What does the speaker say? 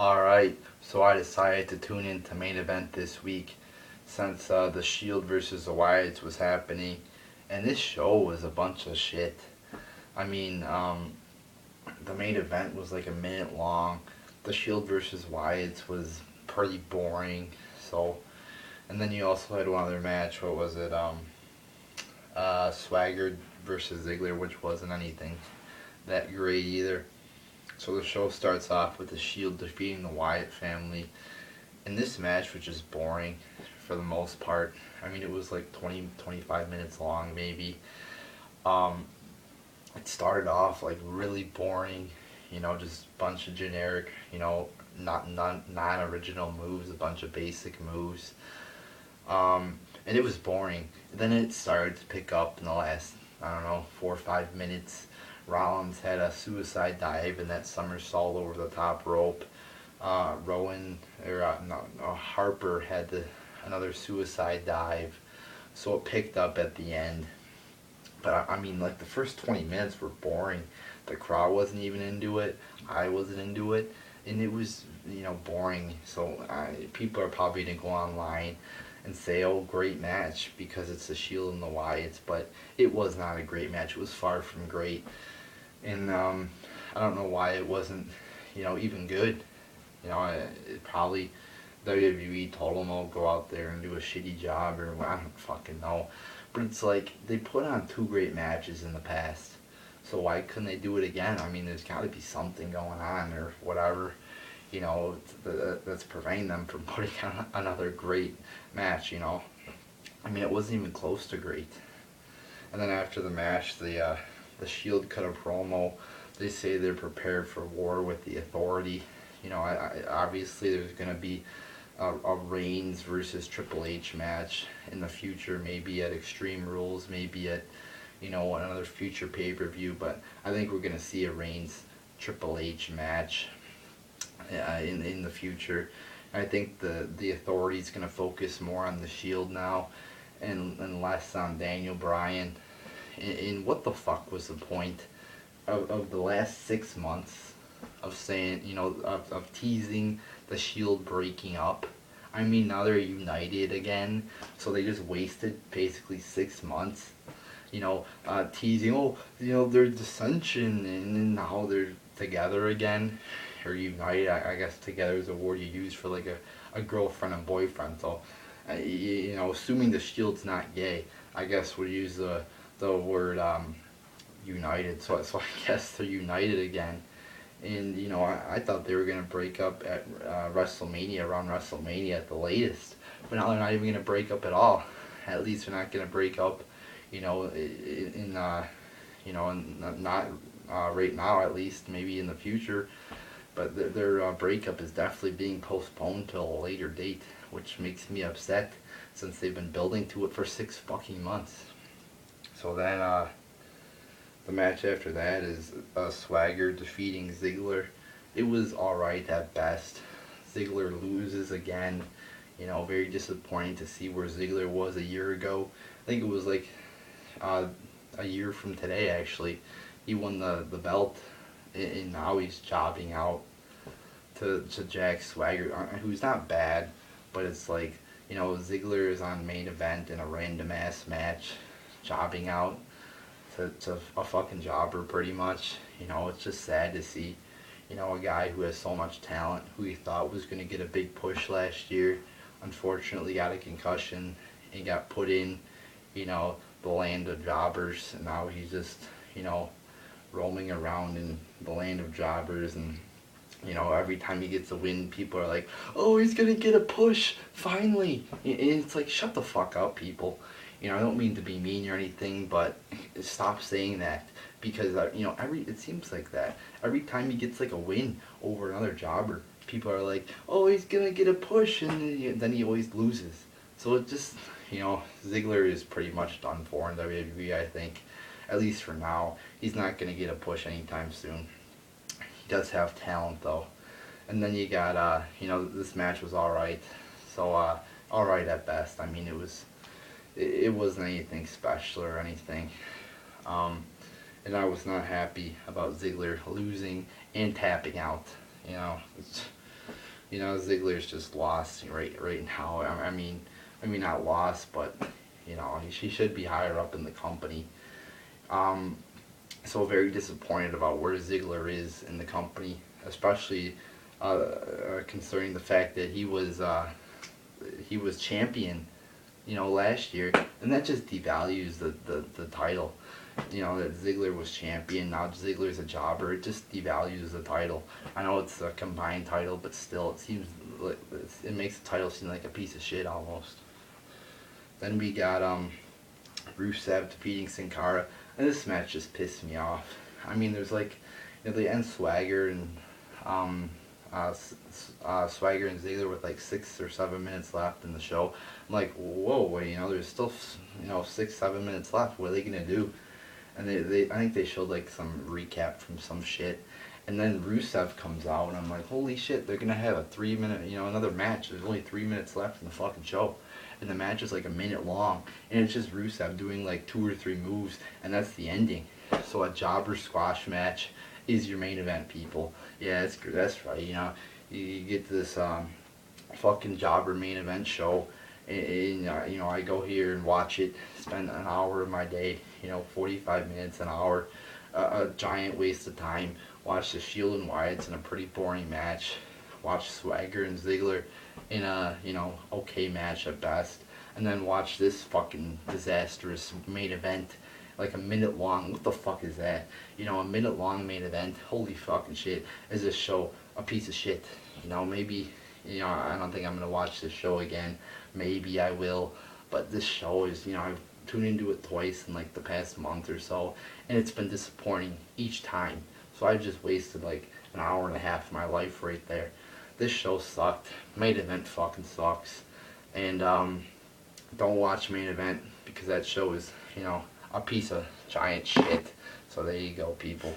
Alright, so I decided to tune in to main event this week since the Shield versus the Wyatts was happening, and this show was a bunch of shit. I mean, the main event was like a minute long. The Shield versus Wyatts was pretty boring. So, and then you also had one other match. What was it? Swagger versus Ziggler, which wasn't anything that great either. So the show starts off with the Shield defeating the Wyatt family. And this match was just boring for the most part. I mean, it was like 20, 25 minutes long, maybe. Um, it started off like really boring, just a bunch of generic, non-original moves, a bunch of basic moves. And it was boring. Then it started to pick up in the last, I don't know, 4 or 5 minutes. Rollins had a suicide dive and that somersault over the top rope. Harper had another suicide dive. So it picked up at the end. But I mean, like the first 20 minutes were boring. The crowd wasn't even into it. I wasn't into it. And it was, boring. So people are probably going to go online and say, oh, great match because it's the Shield and the Wyatts. But it was not a great match. It was far from great. And I don't know why it wasn't, even good. It probably WWE told them, oh, go out there and do a shitty job, or I don't fucking know. But it's like, they put on two great matches in the past. So why couldn't they do it again? I mean, there's got to be something going on or whatever, that's preventing them from putting on another great match, I mean, it wasn't even close to great. And then after the match, the Shield cut a promo. They say they're prepared for war with the Authority. Obviously there's going to be a Reigns versus Triple H match in the future, maybe at Extreme Rules, maybe at, another future pay-per-view, but I think we're going to see a Reigns Triple H match in the future. I think the Authority's going to focus more on the Shield now and less on Daniel Bryan. And what the fuck was the point of the last 6 months of saying, of teasing the Shield breaking up? I mean, now they're united again, so they just wasted basically 6 months, teasing, oh, their dissension, and then now they're together again, or united. I guess together is a word you use for like a girlfriend and boyfriend. So, assuming the Shield's not gay, I guess we'll use the word united. So I guess they're united again. And, I thought they were going to break up at WrestleMania, around WrestleMania at the latest. But now they're not even going to break up at all. At least they're not going to break up, not right now, at least, maybe in the future. But their breakup is definitely being postponed till a later date, which makes me upset since they've been building to it for 6 fucking months. So then, the match after that is Swagger defeating Ziggler. It was alright at best. Ziggler loses again. Very disappointing to see where Ziggler was a year ago. I think it was like a year from today, actually. He won the belt, and now he's jobbing out to Jack Swagger, who's not bad, but it's like, Ziggler is on main event in a random ass match, jobbing out to a fucking jobber pretty much. It's just sad to see, a guy who has so much talent, who he thought was going to get a big push last year, unfortunately got a concussion and got put in, the land of jobbers, and now he's just, roaming around in the land of jobbers. And every time he gets a win, people are like, oh, he's gonna get a push finally. And it's like, shut the fuck up, people. I don't mean to be mean or anything, but stop saying that, because it seems like that every time he gets like a win over another jobber, people are like, oh, he's gonna get a push, and then he always loses. So it just, Ziggler is pretty much done for in WWE, I think, at least for now. He's not gonna get a push anytime soon. He does have talent though. And then you got, this match was alright. So, alright at best. I mean, it wasn't anything special or anything. And I was not happy about Ziggler losing and tapping out. You know, Ziggler's just lost right now. I mean not lost, but you know, he should be higher up in the company. Um, so very disappointed about where Ziggler is in the company, especially concerning the fact that he was champion, you know, last year, and that just devalues the title. You know, that Ziggler was champion, now Ziggler's a jobber. It just devalues the title. I know it's a combined title, but still, it seems like it makes the title seem like a piece of shit almost. Then we got Rusev defeating Sin Cara, and this match just pissed me off. I mean, there's like, you know, they end Swagger and um, Swagger and Ziggler with like 6 or 7 minutes left in the show. I'm like, whoa, wait, you know, there's still, you know, 6, 7 minutes left. What are they gonna do? And I think they showed like some recap from some shit. And then Rusev comes out, and I'm like, holy shit, they're gonna have a 3 minute, you know, another match. There's only 3 minutes left in the fucking show. And the match is like a minute long. And it's just Rusev doing like 2 or 3 moves, and that's the ending. So a jobber squash match is your main event, people. Yeah, that's right, you know. You get this fucking jobber main event show, and you know, I go here and watch it, spend an hour of my day, you know, 45 minutes, an hour, a giant waste of time. Watch the Shield and Wyatts in a pretty boring match. Watch Swagger and Ziggler in a, you know, okay match at best. And then watch this fucking disastrous main event, like a minute long. What the fuck is that? You know, a minute long main event. Holy fucking shit. Is this show a piece of shit? You know, maybe, you know, I don't think I'm gonna watch this show again. Maybe I will. But this show is, you know, I've tuned into it twice in like the past month or so, and it's been disappointing each time. So I just wasted like an hour and a half of my life right there. This show sucked. Main event fucking sucks. And don't watch main event because that show is, you know, a piece of giant shit. So there you go, people.